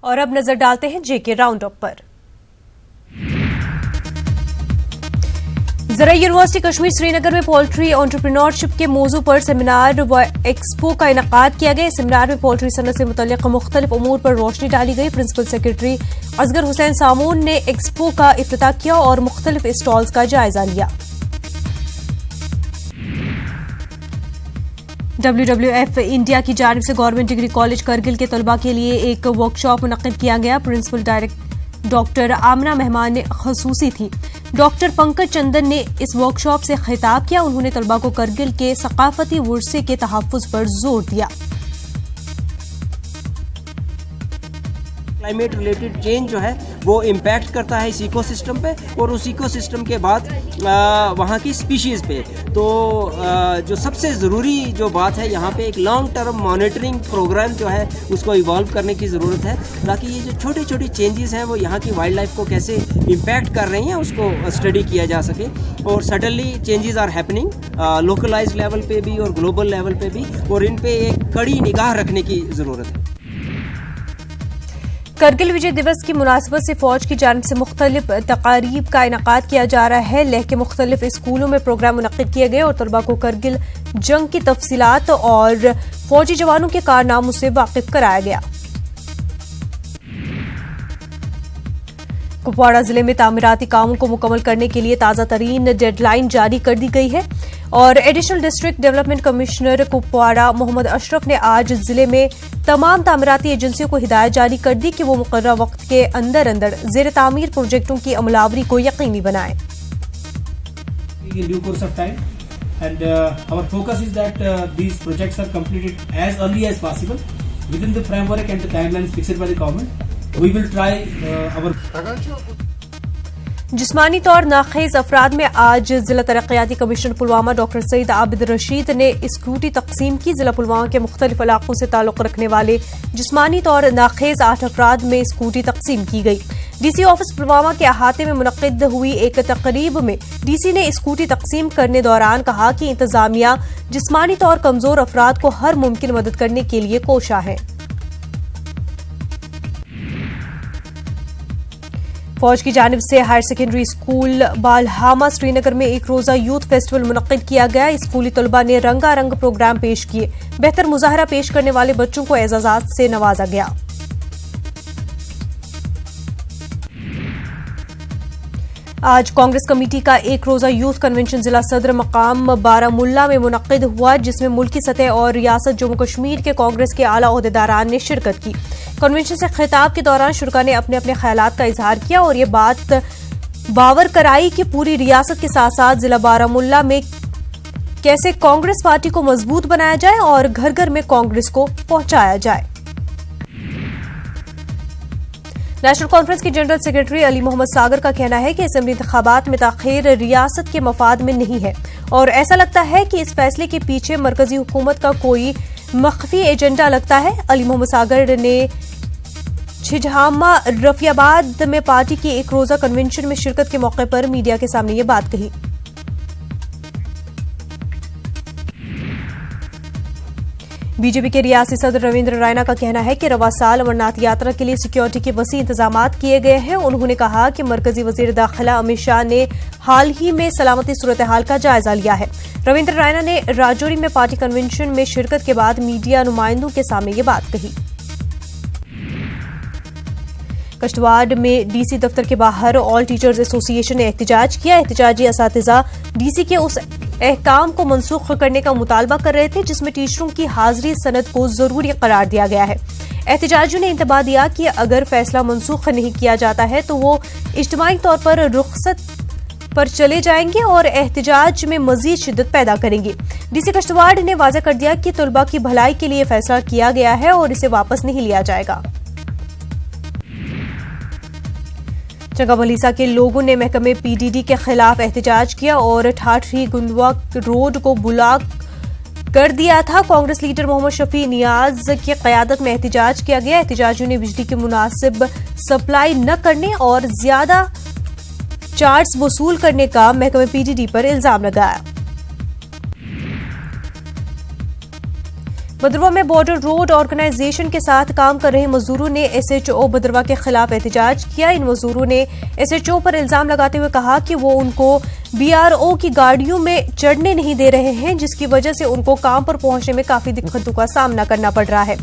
اور اب نظر ڈالتے ہیں جے کے راؤنڈ اپ پر۔ زرعی یونیورسٹی کشمیر سری نگر میں پولٹری انٹرپرینورشپ کے موضوع پر سیمینار و ایکسپو کا انعقاد کیا گیا۔ سیمینار میں پولٹری صنعت سے متعلق مختلف امور پر روشنی ڈالی گئی۔ پرنسپل سیکرٹری اصغر حسین سامون نے ایکسپو کا افتتاح کیا اور مختلف اسٹالز کا جائزہ لیا۔ WWF انڈیا کی جانب سے گورنمنٹ ڈگری کالج کرگل کے طلباء کے لیے ایک ورکشاپ منعقد کیا گیا۔ پرنسپل ڈاکٹر آمنہ مہمان خصوصی تھی۔ ڈاکٹر پنکج چندن نے اس ورکشاپ سے خطاب کیا۔ انہوں نے طلباء کو کرگل کے ثقافتی ورثے کے تحفظ پر زور دیا۔ کلائمیٹ ریلیٹڈ چینج جو ہے وہ امپیکٹ کرتا ہے اس ایکو سسٹم پہ اور اس ایکو سسٹم کے بعد وہاں کی اسپیشیز پہ، تو جو سب سے ضروری جو بات ہے یہاں پہ ایک لانگ ٹرم مانیٹرنگ پروگرام جو ہے اس کو ایوالو کرنے کی ضرورت ہے، تاکہ یہ جو چھوٹی چھوٹی چینجز ہیں وہ یہاں کی وائلڈ لائف کو کیسے امپیکٹ کر رہی ہیں اس کو اسٹڈی کیا جا سکے۔ اور suddenly changes are happening localise level پہ بھی اور گلوبل لیول پہ بھی، اور ان پہ ایک کڑی نگاہ رکھنے کی ضرورت ہے۔ کرگل وجے دیوس کی مناسبت سے فوج کی جانب سے مختلف تقاریب کا انعقاد کیا جا رہا ہے۔ لیہ کے مختلف اسکولوں میں پروگرام منعقد کیے گئے اور طلباء کو کرگل جنگ کی تفصیلات اور فوجی جوانوں کے کارناموں سے واقف کرایا گیا۔ کپواڑہ ضلع میں تعمیراتی کاموں کو مکمل کرنے کے لیے تازہ ترین ڈیڈ لائن جاری کر دی گئی ہے اور additional district development commissioner Kupwara Mohammad Ashraf نے آج ضلع میں تمام تعمیراتی ایجنسیوں کو ہدایت جاری کر دی کہ وہ مقررہ وقت کے اندر زیر تعمیر پروجیکٹوں کی عملاوری کو یقینی بنائیں۔ In due course of time, and our focus is that these projects are completed as early as possible within the framework and the timelines fixed by the government. We will try our جسمانی طور ناخیز افراد میں آج ضلع ترقیاتی commissioner Pulwama doctor سعید عابد رشید نے scooty تقسیم کی۔ ضلع پلوامہ کے مختلف علاقوں سے تعلق رکھنے والے جسمانی طور ناخیز 8 افراد میں اسکوٹی تقسیم کی گئی۔ ڈی سی آفس پلوامہ کے احاطے میں منعقد ہوئی ایک تقریب میں ڈی سی نے اسکوٹی تقسیم کرنے دوران کہا کہ انتظامیہ جسمانی طور کمزور افراد کو ہر ممکن مدد کرنے کے لیے کوشاں ہے۔ فوج کی جانب سے ہائر سیکنڈری اسکول بالہامہ سری نگر میں ایک روزہ یوتھ فیسٹیول منعقد کیا گیا۔ اسکولی طلباء نے رنگا رنگ پروگرام پیش کیے۔ بہتر مظاہرہ پیش کرنے والے بچوں کو اعزازات سے نوازا گیا۔ آج کانگریس کمیٹی کا ایک روزہ یوتھ کنونشن ضلع صدر مقام بارہمولہ میں منعقد ہوا، جس میں ملکی سطح اور ریاست جموں کشمیر کے کانگریس کے اعلی عہدیداران نے شرکت کی۔ کنونشن سے خطاب کے دوران شرکاء نے اپنے اپنے خیالات کا اظہار کیا اور یہ بات باور کرائی کہ پوری ریاست کے ساتھ ساتھ ضلع بارہمولہ میں کیسے کانگریس پارٹی کو مضبوط بنایا جائے اور گھر گھر میں کانگریس کو پہنچایا جائے۔ نیشنل کانفرنس کے جنرل سیکرٹری علی محمد ساگر کا کہنا ہے کہ اسمبلی انتخابات میں تاخیر ریاست کے مفاد میں نہیں ہے اور ایسا لگتا ہے کہ اس فیصلے کے پیچھے مرکزی حکومت کا کوئی مخفی ایجنڈا لگتا ہے۔ علی محمد ساگر نے چھجہامہ رفیع آباد میں پارٹی کی ایک روزہ کنونشن میں شرکت کے موقع پر میڈیا کے سامنے یہ بات کہی۔ بی جے پی کے ریاستی صدر رویندر رینا کا کہنا ہے کہ رواں سال امرناتھ یاترا کے لیے سیکیورٹی کے وسیع انتظامات کیے گئے ہیں۔ انہوں نے کہا کہ مرکزی وزیر داخلہ امت شاہ نے حال ہی میں سلامتی صورتحال کا جائزہ لیا ہے۔ رویندر رینا نے راجوری میں پارٹی کنونشن میں شرکت کے بعد میڈیا نمائندوں کے سامنے یہ بات کہی۔ کشتواڑ میں ڈی سی دفتر کے باہر آل ٹیچرز ایسوسی ایشن نے احتجاج کیا۔ احتجاجی اساتذہ ڈی سی کے اس احکام کو منسوخ کرنے کا مطالبہ کر رہے تھے جس میں ٹیچروں کی حاضری سند کو ضروری قرار دیا گیا ہے۔ احتجاجیوں نے انتباہ دیا کہ اگر فیصلہ منسوخ نہیں کیا جاتا ہے تو وہ اجتماعی طور پر رخصت پر چلے جائیں گے اور احتجاج میں مزید شدت پیدا کریں گے۔ ڈی سی کشتواڑ نے واضح کر دیا کہ طلباء کی بھلائی کے لیے فیصلہ کیا گیا ہے اور اسے واپس نہیں لیا جائے گا۔ چنگا بھلیسا کے لوگوں نے محکمہ پی ڈی ڈی کے خلاف احتجاج کیا اور ٹھاٹری گندوا روڈ کو بلاک کر دیا تھا۔ کانگریس لیڈر محمد شفیع نیاز کی قیادت میں احتجاج کیا گیا۔ احتجاجیوں نے بجلی کی مناسب سپلائی نہ کرنے اور زیادہ چارجز وصول کرنے کا محکمہ پی ڈی ڈی پر الزام لگایا۔ بدروا میں بارڈر روڈ آرگنائزیشن کے ساتھ کام کر رہے مزدوروں نے ایس ایچ او بدروا کے خلاف احتجاج کیا. ان مزدوروں نے ایس ایچ او پر الزام لگاتے ہوئے کہا کہ وہ ان کو بی آر او کی گاڑیوں میں چڑھنے نہیں دے رہے ہیں، جس کی وجہ سے ان کو کام پر پہنچنے میں کافی دقتوں کا سامنا کرنا پڑ رہا ہے.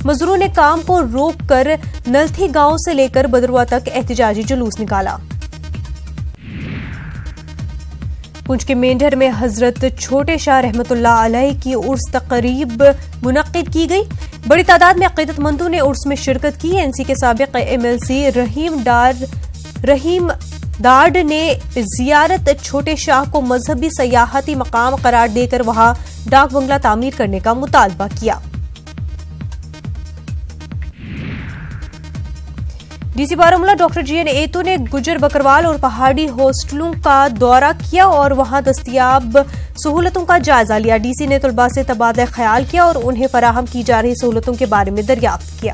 مزدوروں نے کام کو روک کر نلتھی گاؤں سے لے کر بدروا تک احتجاجی جلوس نکالا. پنچ کے مینڈھر میں حضرت چھوٹے شاہ رحمۃ اللہ علیہ کی عرس تقریب منعقد کی گئی. بڑی تعداد میں عقیدت مندوں نے عرس میں شرکت کی. این سی کے سابق ایم ایل سی رحیم ڈارڈ نے زیارت چھوٹے شاہ کو مذہبی سیاحتی مقام قرار دے کر وہاں ڈاک بنگلہ تعمیر کرنے کا مطالبہ کیا. ڈی سی بارہمولہ ڈاکٹر جی این ایتو نے گجر بکروال اور پہاڑی ہاسٹلوں کا دورہ کیا اور وہاں دستیاب سہولتوں کا جائزہ لیا. ڈی سی نے طلباء سے تبادلہ خیال کیا اور انہیں فراہم کی جا رہی سہولتوں کے بارے میں دریافت کیا.